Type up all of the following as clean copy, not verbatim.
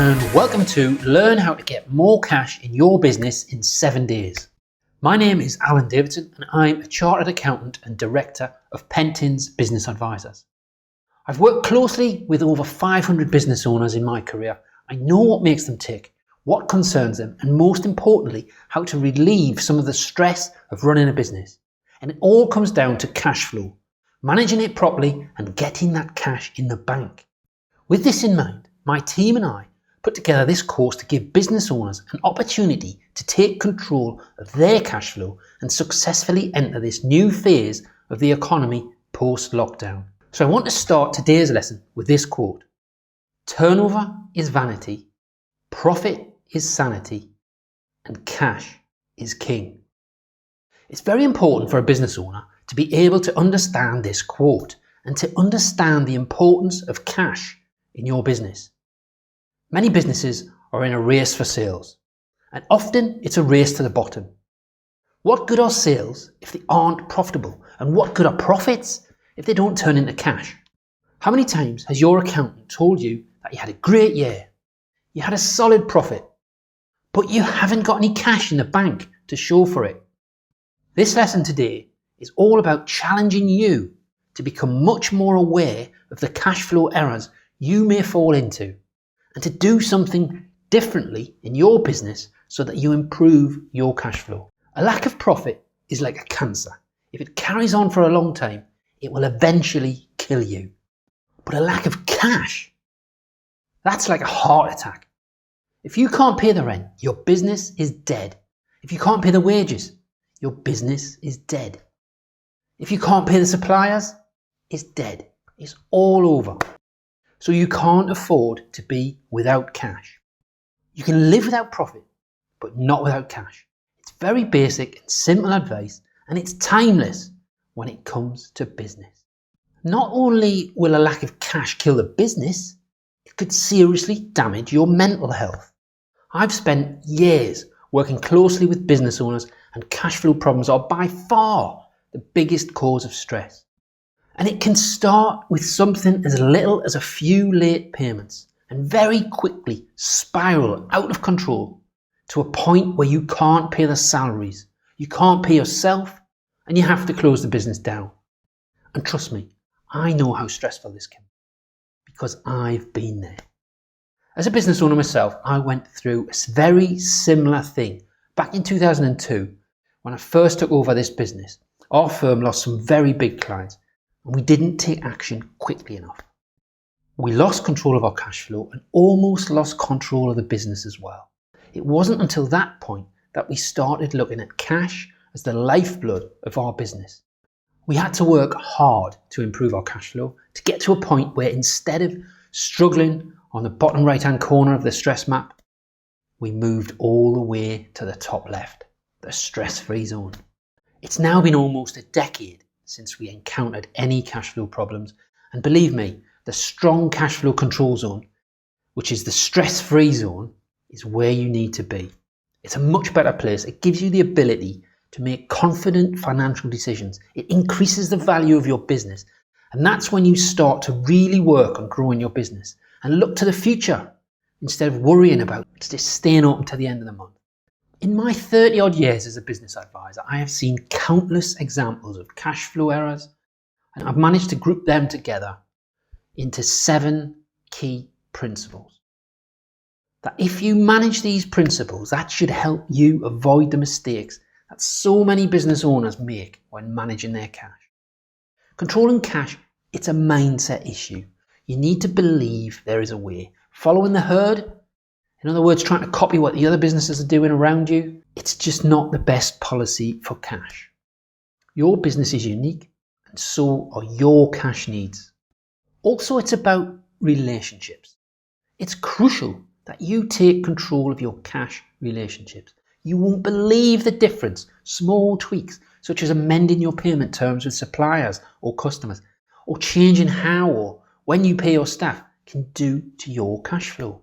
and welcome to Learn How to Get More Cash in Your Business in 7 Days. My name is Alan Davidson and I'm a Chartered Accountant and Director of Pentins Business Advisors. I've worked closely with over 500 business owners in my career. I know what makes them tick, what concerns them, and most importantly, how to relieve some of the stress of running a business. And it all comes down to cash flow, managing it properly and getting that cash in the bank. With this in mind, my team and I put together this course to give business owners an opportunity to take control of their cash flow and successfully enter this new phase of the economy post-lockdown. So I want to start today's lesson with this quote: "Turnover is vanity, profit is sanity, and cash is king." It's very important for a business owner to be able to understand this quote and to understand the importance of cash in your business. Many businesses are in a race for sales, and often it's a race to the bottom. What good are sales if they aren't profitable? And what good are profits if they don't turn into cash? How many times has your accountant told you that you had a great year, you had a solid profit, but you haven't got any cash in the bank to show for it? This lesson today is all about challenging you to become much more aware of the cash flow errors you may fall into, and to do something differently in your business so that you improve your cash flow. A lack of profit is like a cancer. If it carries on for a long time, it will eventually kill you. But a lack of cash, that's like a heart attack. If you can't pay the rent, your business is dead. If you can't pay the wages, your business is dead. If you can't pay the suppliers, it's dead. It's all over. So you can't afford to be without cash. You can live without profit, but not without cash. It's very basic and simple advice, and it's timeless when it comes to business. Not only will a lack of cash kill the business, it could seriously damage your mental health. I've spent years working closely with business owners, and cash flow problems are by far the biggest cause of stress. And it can start with something as little as a few late payments and very quickly spiral out of control to a point where you can't pay the salaries, you can't pay yourself, and you have to close the business down. And trust me, I know how stressful this can be because I've been there. As a business owner myself, I went through a very similar thing back in 2002 when I first took over this business. Our firm lost some very big clients, and we didn't take action quickly enough. We lost control of our cash flow and almost lost control of the business as well. It wasn't until that point that we started looking at cash as the lifeblood of our business. We had to work hard to improve our cash flow to get to a point where instead of struggling on the bottom right-hand corner of the stress map, we moved all the way to the top left, the stress-free zone. It's now been almost a decade since we encountered any cash flow problems, and believe me, the strong cash flow control zone, which is the stress-free zone, is where you need to be. It's a much better place. It gives you the ability to make confident financial decisions. It increases the value of your business, and that's when you start to really work on growing your business and look to the future instead of worrying about just staying open to the end of the month. In my 30 odd years as a business advisor, I have seen countless examples of cash flow errors, and I've managed to group them together into 7 key principles. That if you manage these principles, that should help you avoid the mistakes that so many business owners make when managing their cash. Controlling cash, it's a mindset issue. You need to believe there is a way. Following the herd, in other words, trying to copy what the other businesses are doing around you, it's just not the best policy for cash. Your business is unique, and so are your cash needs. Also, it's about relationships. It's crucial that you take control of your cash relationships. You won't believe the difference small tweaks, such as amending your payment terms with suppliers or customers, or changing how or when you pay your staff, can do to your cash flow.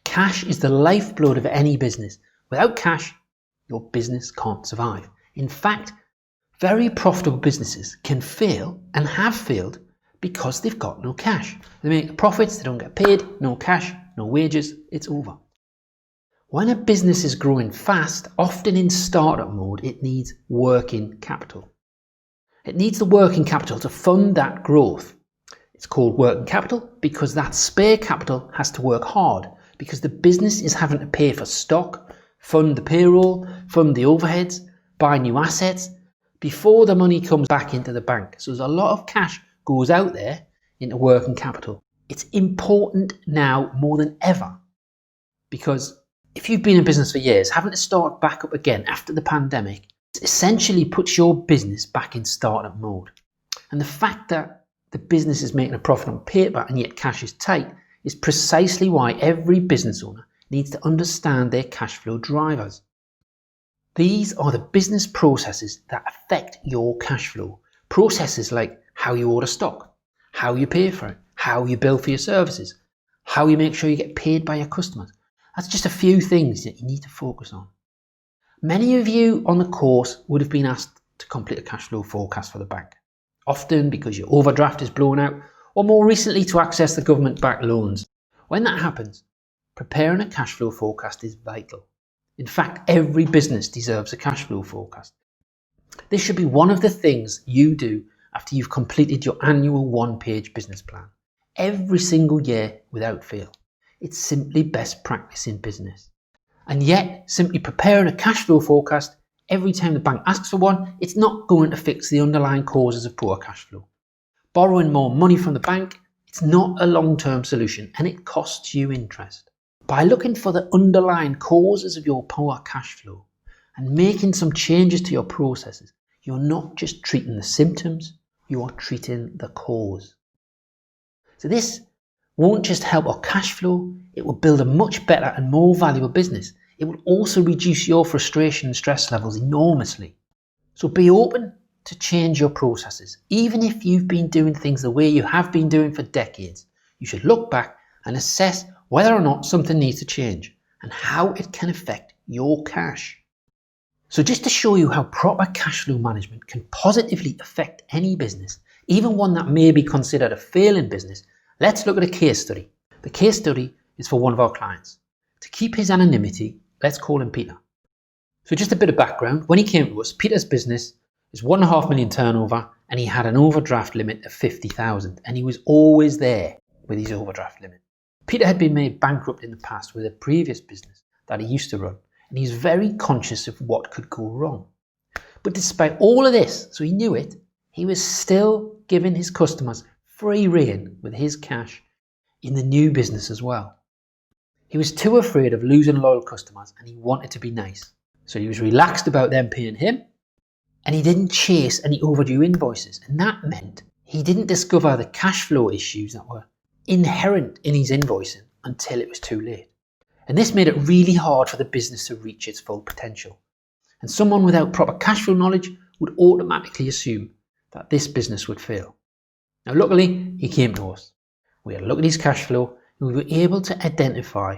Cash is the lifeblood of any business. Without cash, your business can't survive. In fact, very profitable businesses can fail and have failed because they've got no cash. They make profits, they don't get paid, no cash, no wages, it's over. When a business is growing fast, often in startup mode, it needs working capital. It needs the working capital to fund that growth. It's called working capital because that spare capital has to work hard because the business is having to pay for stock, fund the payroll, fund the overheads, buy new assets before the money comes back into the bank. So there's a lot of cash goes out there into working capital. It's important now more than ever because if you've been in business for years, having to start back up again after the pandemic essentially puts your business back in startup mode. And the fact that the business is making a profit on paper and yet cash is tight is precisely why every business owner needs to understand their cash flow drivers. These are the business processes that affect your cash flow. Processes like how you order stock, how you pay for it, how you bill for your services, how you make sure you get paid by your customers. That's just a few things that you need to focus on. Many of you on the course would have been asked to complete a cash flow forecast for the bank, often because your overdraft is blown out, or more recently to access the government-backed loans. When that happens, preparing a cash flow forecast is vital. In fact, every business deserves a cash flow forecast. This should be one of the things you do after you've completed your annual one-page business plan, every single year without fail. It's simply best practice in business. And yet, simply preparing a cash flow forecast every time the bank asks for one, it's not going to fix the underlying causes of poor cash flow. Borrowing more money from the bank, it's not a long-term solution and it costs you interest. By looking for the underlying causes of your poor cash flow and making some changes to your processes, you're not just treating the symptoms, you are treating the cause. So this won't just help our cash flow, it will build a much better and more valuable business. It will also reduce your frustration and stress levels enormously. So be open to change your processes. Even if you've been doing things the way you have been doing for decades, you should look back and assess whether or not something needs to change and how it can affect your cash. So just to show you how proper cash flow management can positively affect any business, even one that may be considered a failing business, let's look at a case study. The case study is for one of our clients. To keep his anonymity, let's call him Peter. So just a bit of background. When he came to us, Peter's business is 1.5 million turnover and he had an overdraft limit of 50,000 and he was always there with his overdraft limit. Peter had been made bankrupt in the past with a previous business that he used to run and he's very conscious of what could go wrong. But despite all of this, so he knew it, he was still giving his customers free rein with his cash in the new business as well. He was too afraid of losing loyal customers and he wanted to be nice. So he was relaxed about them paying him and he didn't chase any overdue invoices. And that meant he didn't discover the cash flow issues that were inherent in his invoicing until it was too late. And this made it really hard for the business to reach its full potential. And someone without proper cash flow knowledge would automatically assume that this business would fail. Now luckily, he came to us. We had a look at his cash flow and we were able to identify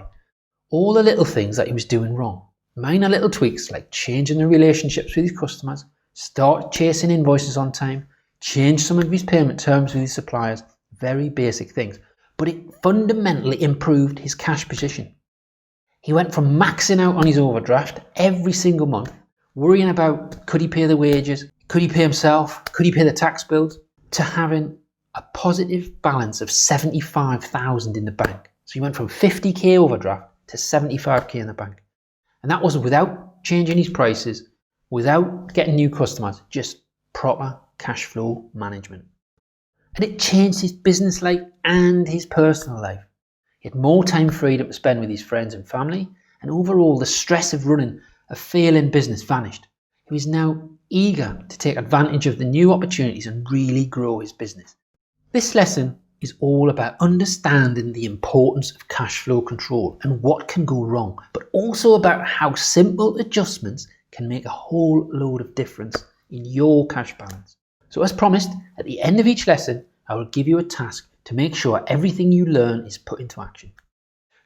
all the little things that he was doing wrong. Minor little tweaks like changing the relationships with his customers, start chasing invoices on time, change some of his payment terms with his suppliers, very basic things. But it fundamentally improved his cash position. He went from maxing out on his overdraft every single month, worrying about could he pay the wages, could he pay himself, could he pay the tax bills, to having a positive balance of 75,000 in the bank. So he went from 50k overdraft to 75k in the bank. And that was without changing his prices, without getting new customers, just proper cash flow management. And it changed his business life and his personal life. He had more time freedom to spend with his friends and family, and overall the stress of running a failing business vanished. He was now eager to take advantage of the new opportunities and really grow his business. This lesson is all about understanding the importance of cash flow control and what can go wrong, but also about how simple adjustments can make a whole load of difference in your cash balance. So as promised, at the end of each lesson, I will give you a task to make sure everything you learn is put into action.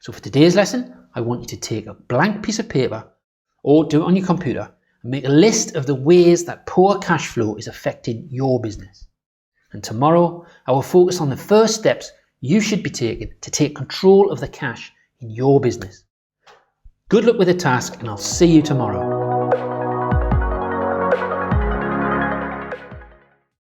So for today's lesson, I want you to take a blank piece of paper or do it on your computer and make a list of the ways that poor cash flow is affecting your business. And tomorrow, I will focus on the first steps you should be taking to take control of the cash in your business. Good luck with the task, and I'll see you tomorrow.